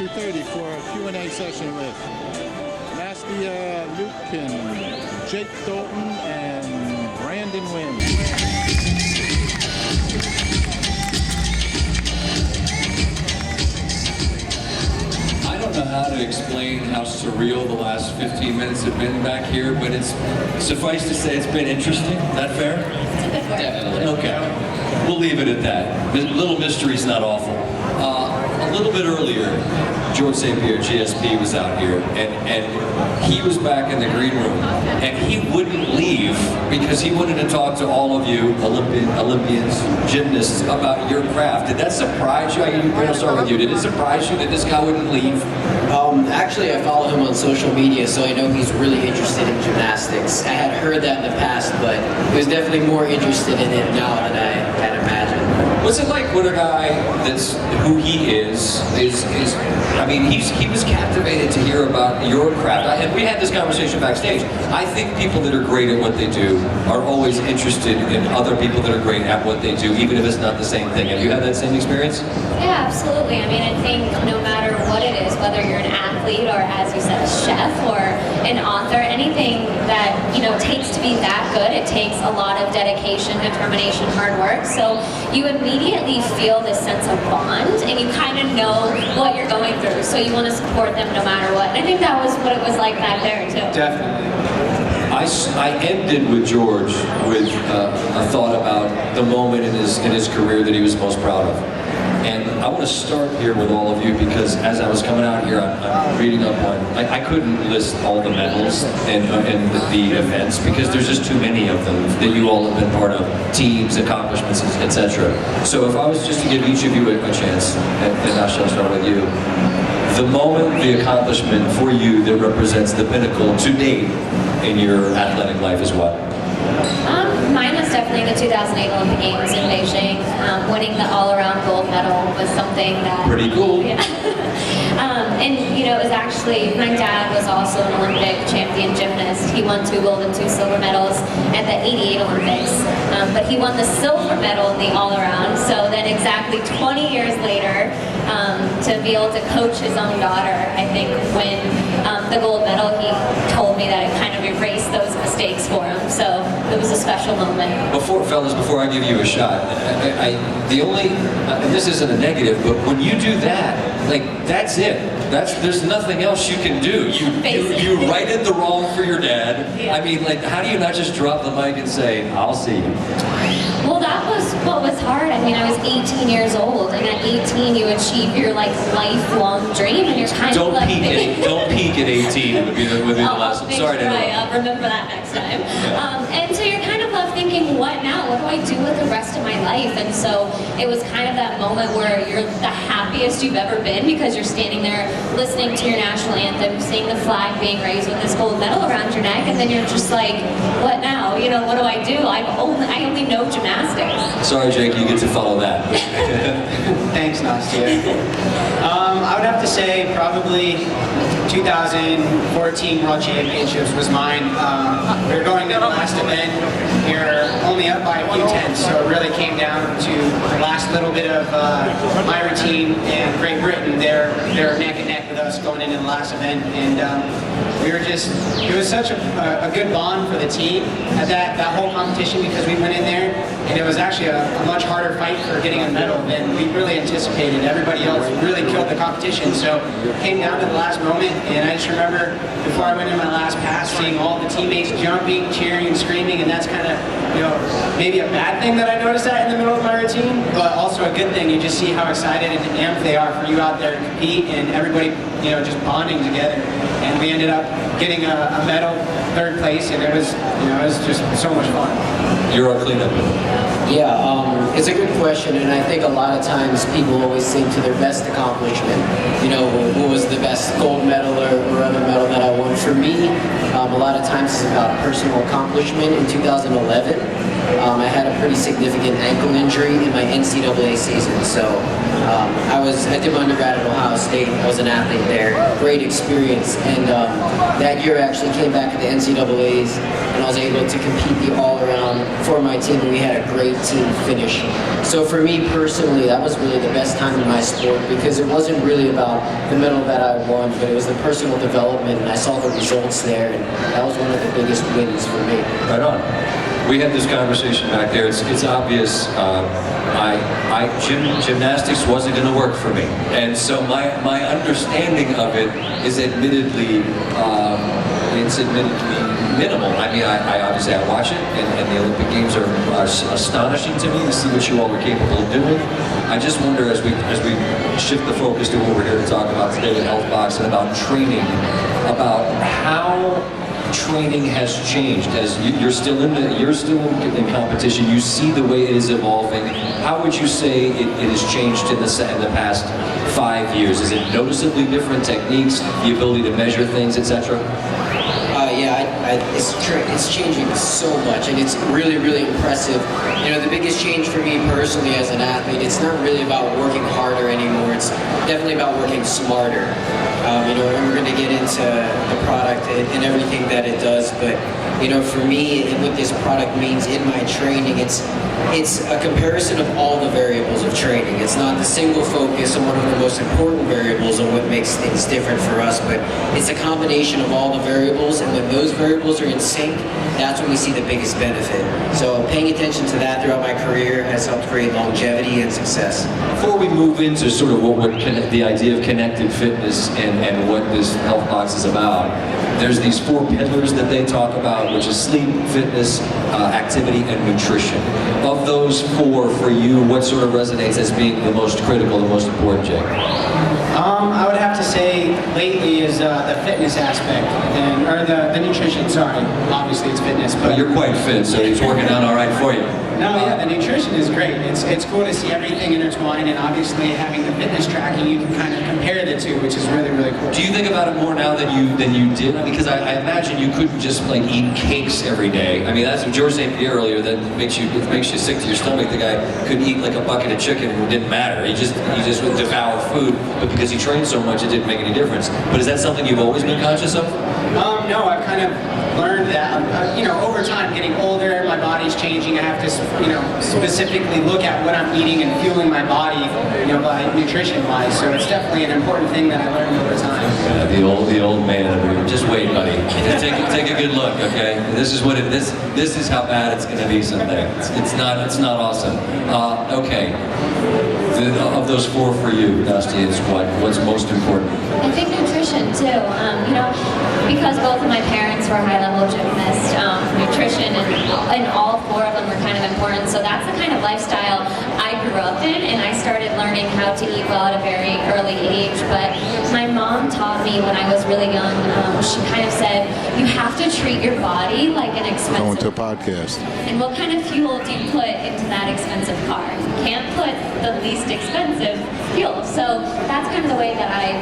2:30 for a Q&A session with Nasty Luke and Jake Dalton and Brandon Wynn. I don't know how to explain how surreal the last 15 minutes have been back here, but it's suffice to say it's been interesting. Is that fair? Definitely. Okay. We'll leave it at that. The little mystery's not awful. A little bit earlier, George St. Pierre, GSP, was out here, and he was back in the green room, and he wouldn't leave because he wanted to talk to all of you Olympians, gymnasts, about your craft. Did that surprise you? I'll start with you. Did it surprise you that this guy wouldn't leave? Actually, I follow him on social media, so I know he's really interested in gymnastics. I had heard that in the past, but he was definitely more interested in it now than I had imagined. What's it like when a guy that's who he is I mean, he was captivated to hear about your craft. And we had this conversation backstage. I think people that are great at what they do are always interested in other people that are great at what they do, even if it's not the same thing. Have you had that same experience? Yeah, absolutely. I mean, I think no matter what it is, whether you're an athlete or, as you said, a chef or an author, anything that, takes to be that good, it takes a lot of dedication, determination, hard work. So you immediately feel this sense of bond, and you kind of know what you're going through. So you want to support them no matter what. And I think that was what it was like back there, too. Definitely. I ended with George with a thought about the moment in his career that he was most proud of. And I want to start here with all of you because as I was coming out here, I'm reading up on, I couldn't list all the medals and the events because there's just too many of them that you all have been part of, teams, accomplishments, etc. So if I was just to give each of you a chance, and I shall start with you, the moment, the accomplishment for you that represents the pinnacle to date in your athletic life is what? Mine was definitely the 2008 Olympic Games in Beijing. Winning the all-around gold medal was something that... Pretty cool. Yeah. It was actually, my dad was also an Olympic champion gymnast. He won 2 gold and 2 silver medals at the '88 Olympics. But he won the silver medal in the all-around. So then exactly 20 years later, to be able to coach his own daughter, I think win the gold medal, he told me that it kind of erased those mistakes for him. So it was a special moment. Fellas, before I give you a shot, and this isn't a negative, but when you do that, that's it. There's nothing else you can do. You righted the wrong for your dad. Yeah. I mean, how do you not just drop the mic and say, "I'll see you"? Well, that was what was hard. I mean, I was 18 years old, and at 18 you achieve your lifelong dream, and you're kind Don't of like... Don't peak at 18 would be the lesson. Sorry to interrupt. I'll remember that next time. And so you're kind of left thinking, what now? What do I do with the rest of my life? And so it was kind of that moment where you're the happiest you've ever been because you're standing there listening to your national anthem, seeing the flag being raised with this gold medal around your neck, and then you're just like, what now? What do I do? I only know gymnastics. Sorry, Jake, you get to follow that. Thanks, Nastia. I would have to say probably 2014 World Championships was mine. We were going to the last event. We were only up by a few tenths, so it really came down to the last little bit of my routine. And Great Britain, they're neck and neck with us going into the last event, and it was such a good bond for the team at that whole competition because we went in there and it was actually a much harder fight for getting a medal than we really anticipated. Everybody else really killed the competition, so it came down to the last moment, and I just remember before I went in my last pass seeing all the teammates jumping, cheering, and screaming, and that's kind of maybe a bad thing that I noticed that in the middle of my routine, but also a good thing. You just see how excited and amped they are for you out there to compete, and everybody just bonding together. And we ended up getting a medal, 3rd place, and it was just so much fun. You're our cleanup. Yeah, it's a good question, and I think a lot of times people always think to their best accomplishment. What was the best gold medal or other medal that I won? For me, a lot of times it's about personal accomplishment. In 2011, I had a pretty significant ankle injury in my NCAA season. So I did my undergrad at Ohio State. I was an athlete there. Great experience. And that year I actually came back at the NCAAs, and I was able to compete the all-around for my team, and we had a great team finish. So for me personally, that was really the best time in my sport, because it wasn't really about the medal that I won, but it was the personal development, and I saw the results there, and that was one of the biggest wins for me. Right on. We had this conversation back there. It's obvious. Gymnastics wasn't going to work for me, and so my understanding of it is admittedly minimal. I mean, I obviously I watch it, and the Olympic Games are astonishing to me to see what you all are capable of doing. I just wonder, as we shift the focus to what we're here to talk about today with HealthBox and about training, about how training has changed. As you're still in competition, you see the way it is evolving. How would you say it has changed in the past 5 years? Is it noticeably different techniques, the ability to measure things, etc.? It's changing so much, and it's really, really impressive. You know, the biggest change for me personally as an athlete, it's not really about working harder anymore. It's definitely about working smarter. You know, and we're going to get into the product and everything that it does, but you know, for me, and what this product means in my training, it's a comparison of all the variables of training. It's not the single focus on one of the most important variables and what makes things different for us, but it's a combination of all the variables, and when those variables are in sync, that's when we see the biggest benefit. So paying attention to that throughout my career has helped create longevity and success. Before we move into sort of the idea of connected fitness and what this HealthBox is about, there's these 4 pillars that they talk about, which is sleep, fitness, activity, and nutrition. Of those 4, for you, what sort of resonates as being the most critical, the most important, Jake? I would have to say lately is the fitness aspect, or the nutrition, sorry. Obviously it's fitness, but... You're quite fit, so it's working out all right for you. No, yeah, the nutrition is great. It's cool to see everything intertwined, and obviously having the fitness tracking, you can kind of compare the two, which is really, really cool. Do you think about it more now than you did? Because I imagine you couldn't just like eat cakes every day. I mean, that's what George St. Pierre earlier, that makes you sick to your stomach. The guy couldn't eat like a bucket of chicken, and it didn't matter. He just would devour food, but because he trained so much, it didn't make any difference. But is that something you've always been conscious of? No, I've kind of learned that, you know, over time, getting older, my body's changing. I have to, you know, specifically look at what I'm eating and fueling my body, you know, by nutrition-wise. So it's definitely an important thing that I learned over time. Yeah, the old man. Just wait, buddy. Take a good look, okay? This is what this is how bad it's going to be someday. It's not awesome. Okay. Of those 4 for you, Dusty, is what's most important? I think nutrition too. You know, because both of my parents were high-level gymnasts, nutrition and all 4 of them were kind of important. So that's the kind of lifestyle I grew up in, and I started learning how to eat well at a very early age. But my mom taught me when I was really young. She kind of said, you have to treat your body like an expensive. Going to a podcast. And what kind of fuel do you put into that expensive car? You can't put the least expensive fuel. So that's kind of the way that I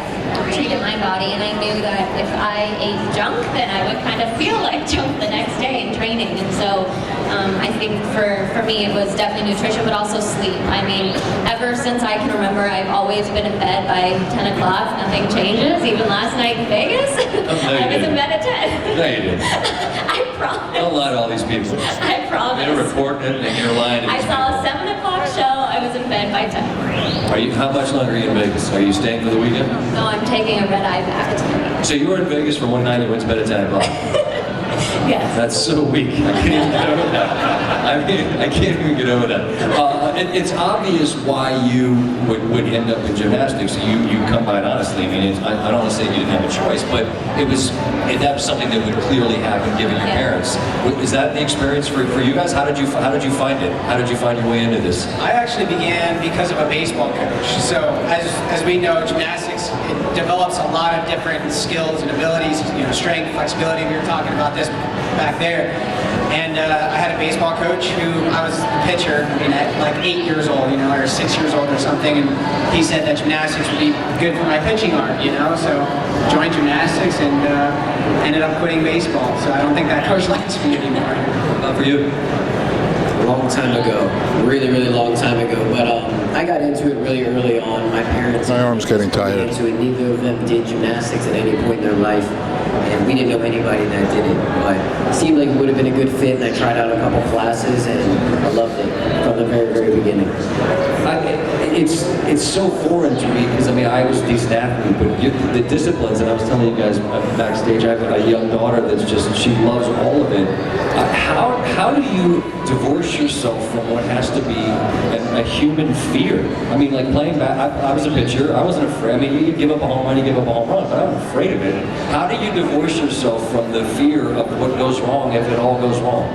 treated my body, and I knew that if I ate junk, then I would kind of feel like junk the next day in training. And so I think for me it was definitely nutrition, but also sleep. I mean, ever since I can remember, I've always been in bed by 10 o'clock. Nothing changes. Even last night in Vegas, I was in bed at 10. No, you didn't. I promise. Don't lie to all these people. I promise. They're reporting it and you're lying to I these saw people. a 7 o'clock show. I was in bed by 10. How much longer are you in Vegas? Are you staying for the weekend? No, I'm taking a red eye back tonight. So you were in Vegas for one night and went to bed at 10 o'clock. Yes. That's so weak. I can't even get over that. I can't even get over that. It's obvious why you would end up in gymnastics. You come by it honestly. I mean, I don't want to say you didn't have a choice, but that was something that would clearly happen given your parents. Is that the experience for you guys? How did you find it? How did you find your way into this? I actually began because of a baseball coach. So as we know, gymnastics, it develops a lot of different skills and abilities, you know, strength, flexibility. We were talking about this back there. And I had a baseball coach who, I was the pitcher, I mean, at like 8 years old, you know, or 6 years old or something, and he said that gymnastics would be good for my pitching arm, you know, so joined gymnastics and ended up quitting baseball. So I don't think that coach likes me anymore. Not for you. a long time ago, really, really long time ago. But I got into it really early on. My parents. My arm's getting tired. Into it. Neither of them did gymnastics at any point in their life, and we didn't know anybody that did it. But it seemed like it would have been a good fit, and I tried out a couple classes, and I loved it from the very, very beginning. It's so foreign to me because I mean I was a decent athlete, but the disciplines, and I was telling you guys backstage, I have a young daughter that's just, she loves all of it. How do you divorce yourself from what has to be a human fear? I mean, like playing I was a pitcher, I wasn't afraid. I mean, you give up a home run, you give up a home run, but I'm afraid of it. How do you divorce yourself from the fear of what goes wrong if it all goes wrong?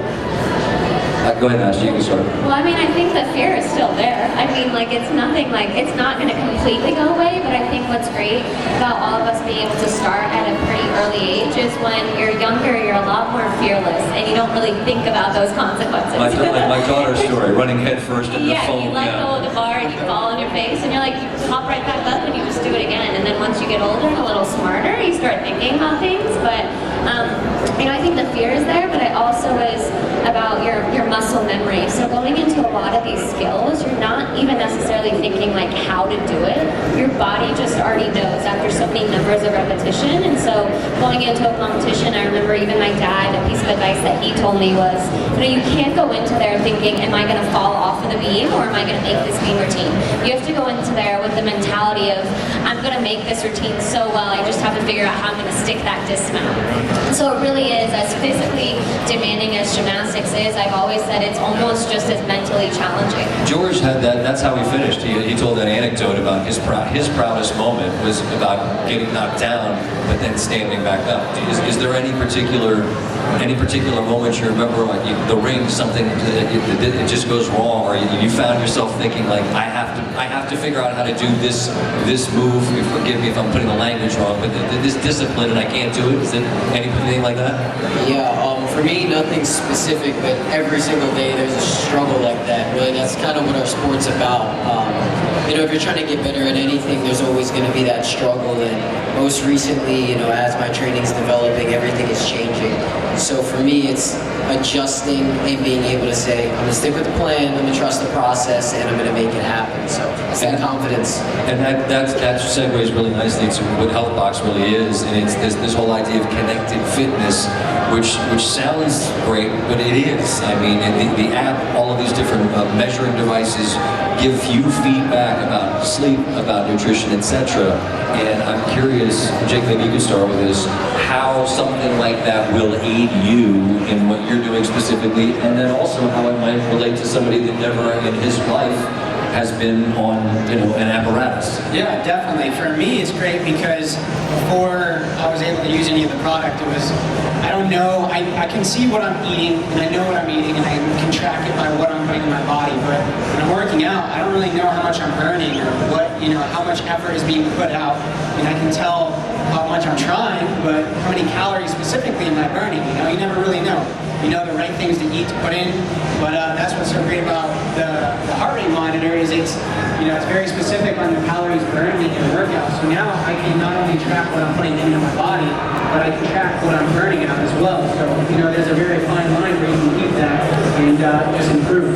Go ahead, Ash, you can start. Well, I mean, I think the fear is still there. I mean, like, it's nothing, like, it's not going to completely go away, but I think what's great about all of us being able to start at a pretty early age is when you're younger, you're a lot more fearless, and you don't really think about those consequences. My daughter's story, running head first in the phone. You let go of the bar and you fall on your face, and you're like, you hop right back up and you just do it again. And then once you get older and a little smarter, you start thinking about things. But, you know, I think the fear is there, but it also is about your muscle memory. So going into a lot of these skills, you're not even necessarily thinking like how to do it. Your body just already knows after so many numbers of repetition. And so going into a competition, I remember even my dad, a piece of advice that he told me was, you know, you can't go into there thinking, am I going to fall off of the beam or am I going to make this beam routine? You have to go into there with the mentality of, I'm going to make this routine so well, I just have to figure out how I'm going to stick that dismount. And so it really is, as physically demanding as gymnastics is, I've always said it's almost just as mentally challenging. George had that, that's how he finished. He told that anecdote about his proudest moment was about getting knocked down, but then standing back up. Is there any particular moment you remember, like the ring, something, it just goes wrong, or you found yourself thinking like, I have to figure out how to do this move, forgive me if I'm putting the language wrong, but this discipline and I can't do it? Is it anything like that? Yeah, for me, nothing specific, but every single day there's a struggle like that. Really, that's kind of what our sport's about. You know, if you're trying to get better at anything, there's always going to be that struggle. And most recently, you know, as my training's developing, everything is changing. So for me, it's adjusting and being able to say, I'm going to stick with the plan, I'm going to trust the process, and I'm going to make it happen. So it's that confidence. And that segues really nicely to what HealthBox really is, and it's this whole idea of connected fitness, which sounds great, but it is. I mean, the app, all of these different measuring devices give you feedback about sleep, about nutrition, etc. And I'm curious, Jake, maybe you can start with this, how something like that will aid you in what you're doing specifically, and then also how it might relate to somebody that never in his life has been on, you know, an apparatus. Yeah, definitely. For me, it's great because before I was able to use any of the product, it was, I don't know, I can see what I'm eating, and I know what I'm eating, and I can track it by what I'm putting in my body, but when I'm working out, I don't really know how much I'm burning or what, you know, how much effort is being put out. I mean, I can tell how much I'm trying, but how many calories specifically am I burning? You know, you never really know. You know the right things to eat, to put in, but that's what's so great about the heart rate monitor is it's very specific on the calories burned in your workout. So now I can not only track what I'm putting into my body, but I can track what I'm burning out as well. So, you know, there's a very fine line where you can keep that and just improve.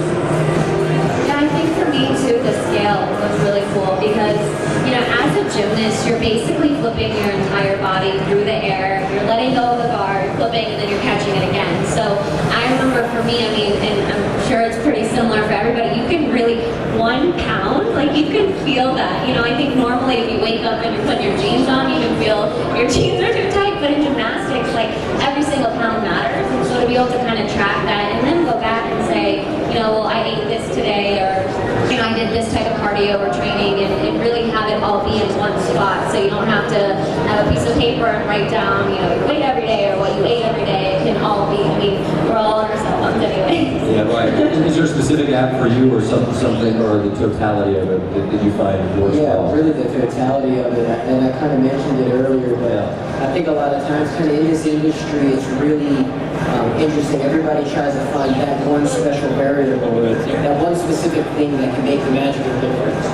Yeah, I think for me too, the scale was really cool because, you know, as a gymnast, you're basically flipping your entire body through the air. You're letting go of the bar, flipping, and then you're catching it again. So I remember for me, I mean, and I'm sure it's pretty similar for everybody, you can really, 1 pound, like you can feel that. You know, I think normally if you wake up and you're putting your jeans on, you can feel your jeans are too tight, but in gymnastics, like every single pound matters. And so to be able to kind of track that and then go back and say, you know, well, I ate this today, or, you know, I did this type of cardio or training, and really have it all be in one spot. So you don't have to have a piece of paper and write down, you know, your weight every day or what you ate every day. It can all be, I mean, we're all on our cell phones anyway. Yeah, right. Is there a specific app for you or something, or the totality of it that you find works well? Yeah, really the totality of it, and I kind of mentioned it earlier, but I think a lot of times kind of in this industry, it's really interesting. Everybody tries to find that one special variable, that one specific thing that can make the magical difference.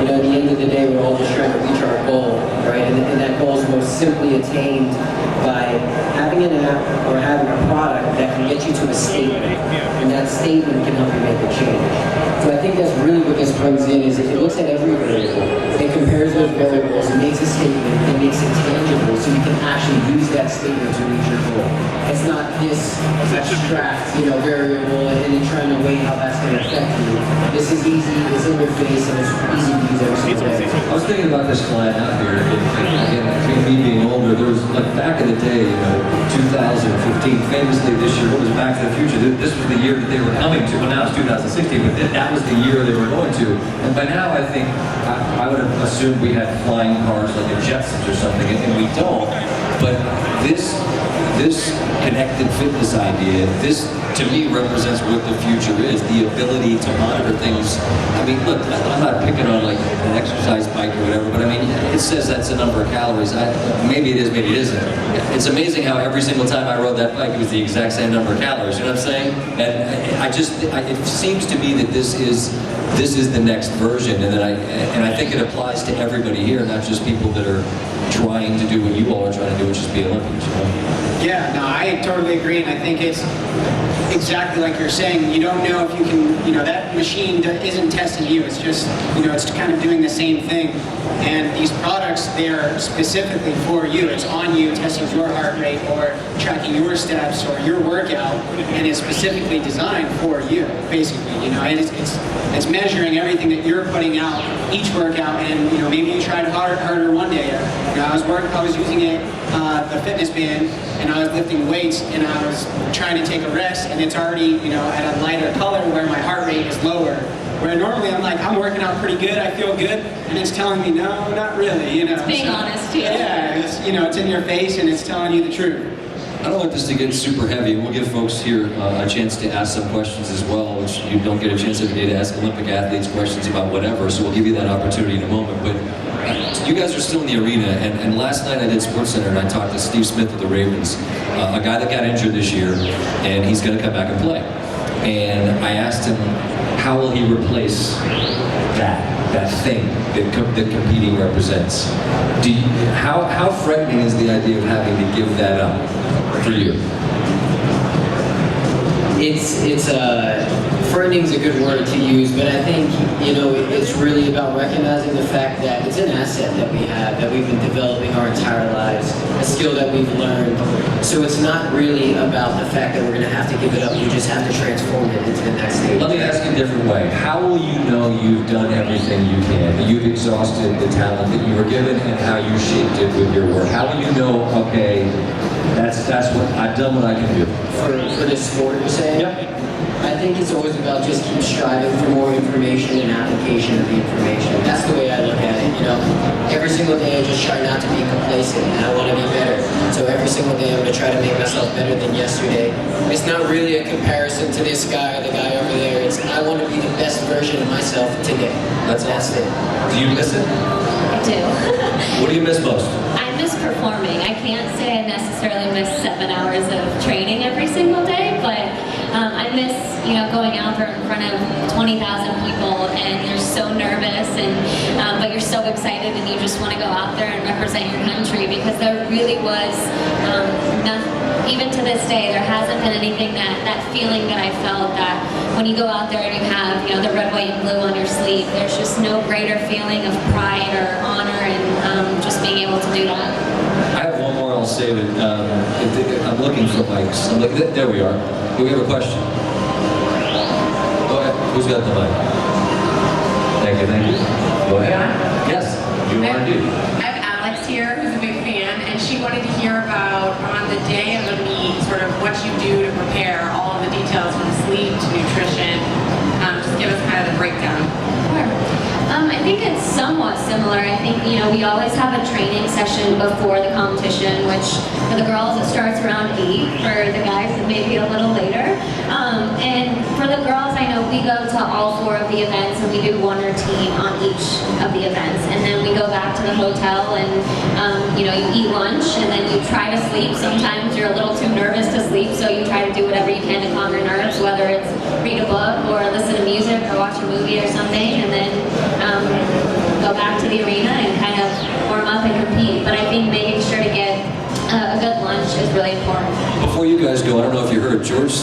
You know, at the end of of the day, we're all just trying to reach our goal, right? And that goal is most simply attained by having an app or having a product that can get you to a statement, and that statement can help you make a change. So I think that's really what this brings in, is it looks at every variable, it compares those variables, and makes a statement, and makes it tangible, so you can actually use that statement to reach your goal. It's not this abstract, variable, and then trying to weigh how that's going to affect you. This is easy, it's in your face, and it's easy to use every single day. I was thinking about this flying out here, and again, me being older, there was, like, back in the day, 2015, famously this year, what was Back to the Future? This was the year that they were coming to. Well, now it's 2016, but that was the year they were going to. And by now, I think, I would have assumed we had flying cars like a Jetsons or something, and we don't. But this connected fitness idea, this to me represents what the future is, the ability to monitor things. I mean, look, I'm not picking on like an exercise bike or whatever, but I mean, it says that's the number of calories. Maybe it is, maybe it isn't. It's amazing how every single time I rode that bike, it was the exact same number of calories, you know what I'm saying? And it seems to me that this is the next version, and I think it applies to everybody here, not just people that are trying to do what you all are trying to do, which is be Olympians. Yeah, no, I totally agree, and I think it's exactly like you're saying. You don't know if you can, that machine isn't testing you. It's just, it's kind of doing the same thing. And these products, they are specifically for you. It's on you, testing your heart rate or tracking your steps or your workout, and it's specifically designed for you, basically. And it's measuring everything that you're putting out each workout. And maybe you tried harder one day. I was using it, the fitness band, and I was lifting weights, and I was trying to take a rest, and it's already, at a lighter color where my heart rate is lower. Where normally I'm like, I'm working out pretty good, I feel good, and it's telling me, no, not really, It's being honest, too. Yeah, it's in your face, and it's telling you the truth. I don't want this to get super heavy. We'll give folks here a chance to ask some questions as well, which you don't get a chance every day to ask Olympic athletes questions about whatever, so we'll give you that opportunity in a moment. But you guys are still in the arena, and last night I did SportsCenter, and I talked to Steve Smith of the Ravens, a guy that got injured this year, and he's going to come back and play. And I asked him, how will he replace that thing that competing represents? How threatening is the idea of having to give that up for you? It's threatening is a good word to use, but I think it's really about recognizing the fact that it's an asset that we have, that we've been developing our entire lives, a skill that we've learned. So it's not really about the fact that we're going to have to give it up. You just have to transform it into the next stage. Let me ask you a different way. How will you know you've done everything you can, that you've exhausted the talent that you were given, and how you shaped it with your work? How will you know, okay, that's what I've done what I can do? For this sport, you're saying? Yep. I think it's always about just keep striving for more information and application of the information. That's the way I look at it, Every single day I just try not to be complacent, and I want to be better. So every single day I'm going to try to make myself better than yesterday. It's not really a comparison to this guy or the guy over there. It's I want to be the best version of myself today. That's it. Do you miss it? I do. What do you miss most? I miss performing. I can't say I necessarily miss 7 hours of training every single day, but I miss, going out there in front of 20,000 people, and you're so nervous, but you're so excited, and you just want to go out there and represent your country, because there really was even to this day, there hasn't been anything that feeling that I felt that when you go out there and you have, the red, white, and blue on your sleeve, there's just no greater feeling of pride or honor, and just being able to do that. I have one more, I'll save it. I'm looking for mics. There we are. Do we have a question? Go ahead. Who's got the mic? Thank you. Go ahead. Yes. You want to do? I have Alex here, who's a big fan, and she wanted to hear about, on the day of the meet, sort of what you do to prepare, all of the details from sleep to nutrition. Just give us kind of the breakdown. Sure. I think it's somewhat similar. I think, we always have a training session before the competition, which for the girls it starts around 8, for the guys it may be a little later. And for the girls, I know we go to all 4 of the events, and we do one routine on each of the events. And then we go back to the hotel, and you eat lunch, and then you try to sleep. Sometimes you're a little too nervous to sleep, so you try to do whatever you can to calm your nerves, whether it's read a book or listen to music or watch a movie or something, and then go go back to the arena and kind of warm up and compete. But I think making sure to get a good lunch is really important. Before you guys go, I don't know if you heard, George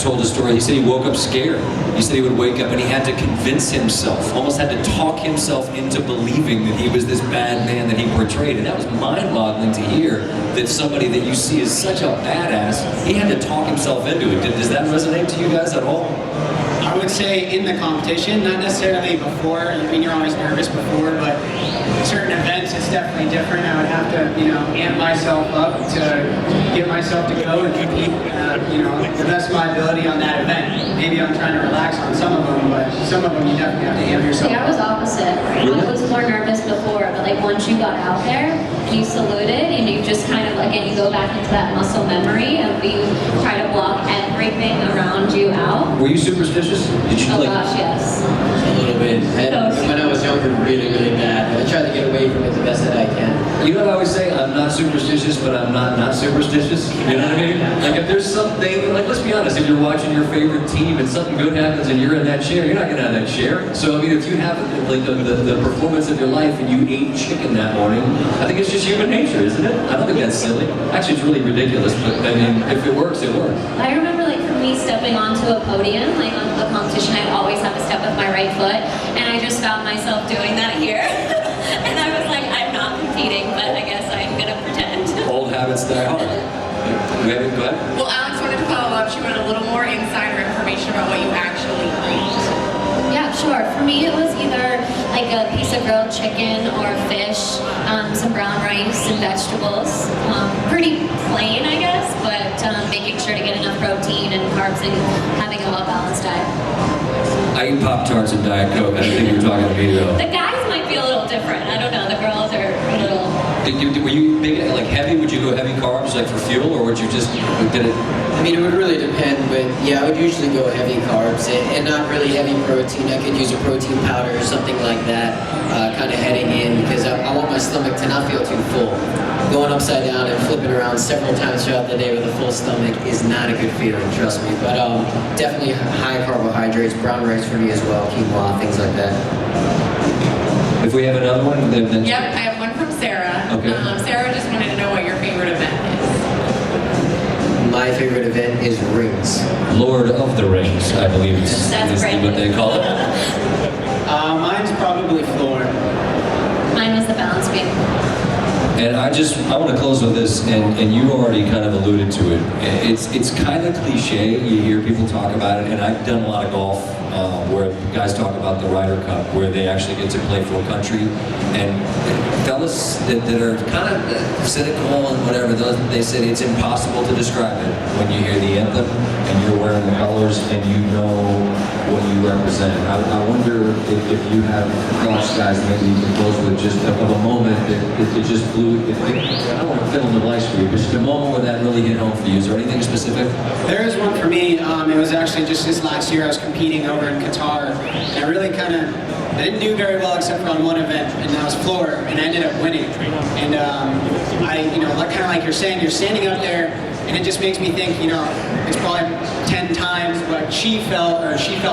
told a story. He said he woke up scared. He said he would wake up and he had to convince himself, almost had to talk himself into believing that he was this bad man that he portrayed. And that was mind-boggling to hear, that somebody that you see as such a badass, he had to talk himself into it. Does that resonate to you guys at all? I would say in the competition, not necessarily before. I mean, you're always nervous before, but certain events, it's definitely different. I would have to, amp myself up to get myself to go and compete, the best of my ability on that event. Maybe I'm trying to relax on some of them, but some of them you definitely have to amp yourself See, I was up. opposite. Really? I was more nervous before, but like once you got out there, you saluted and you just kind of, again, you go back into that muscle memory of you try to block everything around you out. Were you superstitious? Did you Oh gosh, yes. A little bit. When I was younger, really, really bad. I try to get away from it the best that I can. You know what I always say? I'm not superstitious, but I'm not superstitious. You know what I mean? Like if there's something, like let's be honest, if you're watching your favorite team and something good happens and you're in that chair, you're not getting out of that chair. So I mean, if you have like the performance of your life and you ate chicken that morning, I think it's just human nature, isn't it? I don't think that's silly. Actually, it's really ridiculous, but I mean, if it works, it works. I remember like for me stepping onto a podium, like on the competition, I'd always have to step with my right foot, and I just found myself doing that here. And I was like, I'm not competing, but I guess I'm gonna pretend. Old habits die hard. Go ahead. Well, Alex wanted to follow up. She wanted a little more insider information about what you actually eat. Yeah, sure. For me, it was either like a piece of grilled chicken or fish, some brown rice and vegetables. Pretty plain, I guess, but making sure to get enough protein and carbs and having a well-balanced diet. I eat Pop-Tarts and Diet Coke. I think you're talking to me though. The guys might be a little different. I don't know. The girls are a little... Were you big, like heavy? Would you go heavy carbs like for fuel, or would you just, did it? I mean, it would really depend, but yeah, I would usually go heavy carbs and not really heavy protein. I could use a protein powder or something like that, kind of heading in, because I want my stomach to not feel too full. Going upside down and flipping around several times throughout the day with a full stomach is not a good feeling, trust me. But definitely high carbohydrates, brown rice for me as well, quinoa, things like that. If we have another one, then Yep, I have one from Sarah. Okay. Sarah just wanted to know what your favorite event is. My favorite event is rings. Lord of the Rings, I believe is That's great. what they call it. Mine's probably floor. Mine was the balance beam. And I want to close with this, and you already kind of alluded to it. It's kind of cliche. You hear people talk about it, and I've done a lot of golf where guys talk about the Ryder Cup, where they actually get to play for a country. And fellas that are kind of cynical and whatever, they said it's impossible to describe it when you hear the anthem and you're wearing the colors and you know what you represent. I wonder if you have thoughts, guys, maybe you can close with just of a moment that it just blew. I don't want to fill in the blanks for you, but just a moment where that really hit home for you. Is there anything specific? There is one for me. It was actually just this last year. I was competing over in Qatar, and I really I didn't do very well except for on one event, and that was floor, and I ended up winning. And kind of like you're saying, you're standing up there, and it just makes me think, it's probably 10 times what she felt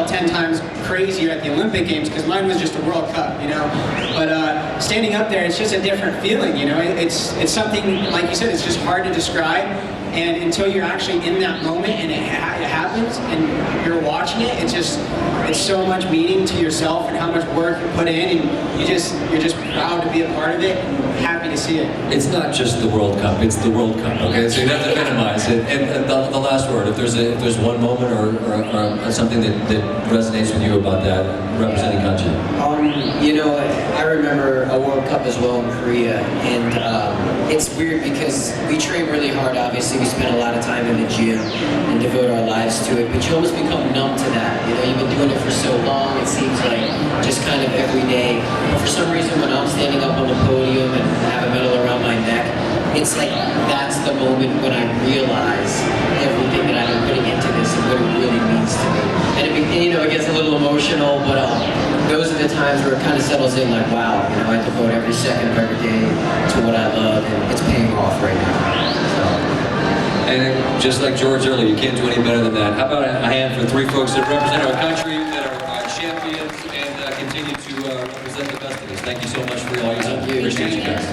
10 times crazier at the Olympic Games, because mine was just a World Cup, But standing up there, it's just a different feeling, It's something, like you said, it's just hard to describe. And until you're actually in that moment and it happens and you're watching it, it's so much meaning to yourself and how much work you put in, and you're just proud to be a part of it and happy to see it. It's not just the World Cup, it's the World Cup, okay? So you have to minimize it. And the last word, if there's one moment or something that resonates with you about that, representing country. I remember a World Cup as well in Korea, and it's weird because we train really hard, obviously. We spend a lot of time in the gym and devote our lives to it, but you almost become numb to that. You've been doing it for so long, it seems like just kind of every day. But for some reason, when I'm standing up on the podium and have a medal around my neck, it's like that's the moment when I realize everything that I've been putting into this and what it really means to me. And it gets a little emotional, but those are the times where it kind of settles in, like, wow, I devote every second of every day to what I love, and it's paying off right now. And just like George earlier, you can't do any better than that. How about a hand for 3 folks that represent our country, that are champions, and continue to represent the best of us. Thank you so much. so much for all you do. Thank you. Appreciate you guys.